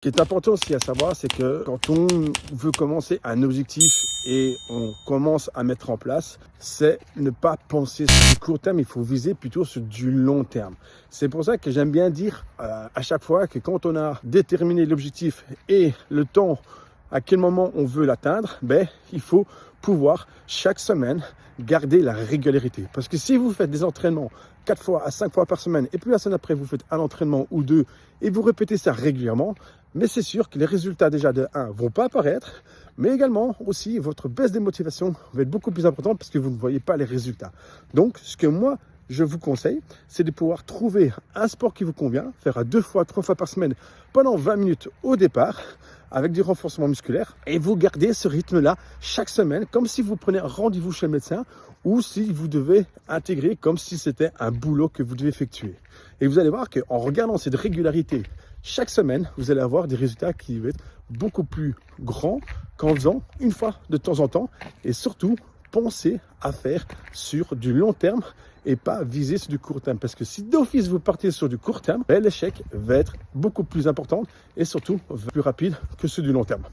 Ce qui est important aussi à savoir, c'est que quand on veut commencer un objectif et on commence à mettre en place, c'est ne pas penser sur du court terme, il faut viser plutôt sur du long terme. C'est pour ça que j'aime bien dire à chaque fois que quand on a déterminé l'objectif et le temps à quel moment on veut l'atteindre, il faut pouvoir chaque semaine garder la régularité. Parce que si vous faites des entraînements 4 fois à 5 fois par semaine et puis la semaine après vous faites un entraînement ou deux et vous répétez ça régulièrement, mais c'est sûr que les résultats déjà de 1 vont pas apparaître, mais également aussi votre baisse des motivations va être beaucoup plus importante parce que vous ne voyez pas les résultats. Donc ce que moi je vous conseille, c'est de pouvoir trouver un sport qui vous convient, faire à 2 fois, 3 fois par semaine pendant 20 minutes au départ, avec du renforcement musculaire, et vous gardez ce rythme-là chaque semaine, comme si vous prenez un rendez-vous chez le médecin, ou si vous devez intégrer comme si c'était un boulot que vous devez effectuer. Et vous allez voir qu'en regardant cette régularité chaque semaine, vous allez avoir des résultats qui vont être beaucoup plus grands qu'en faisant une fois de temps en temps, et surtout, pensez à faire sur du long terme et pas viser sur du court terme. Parce que si d'office vous partez sur du court terme, l'échec va être beaucoup plus important et surtout plus rapide que celui du long terme.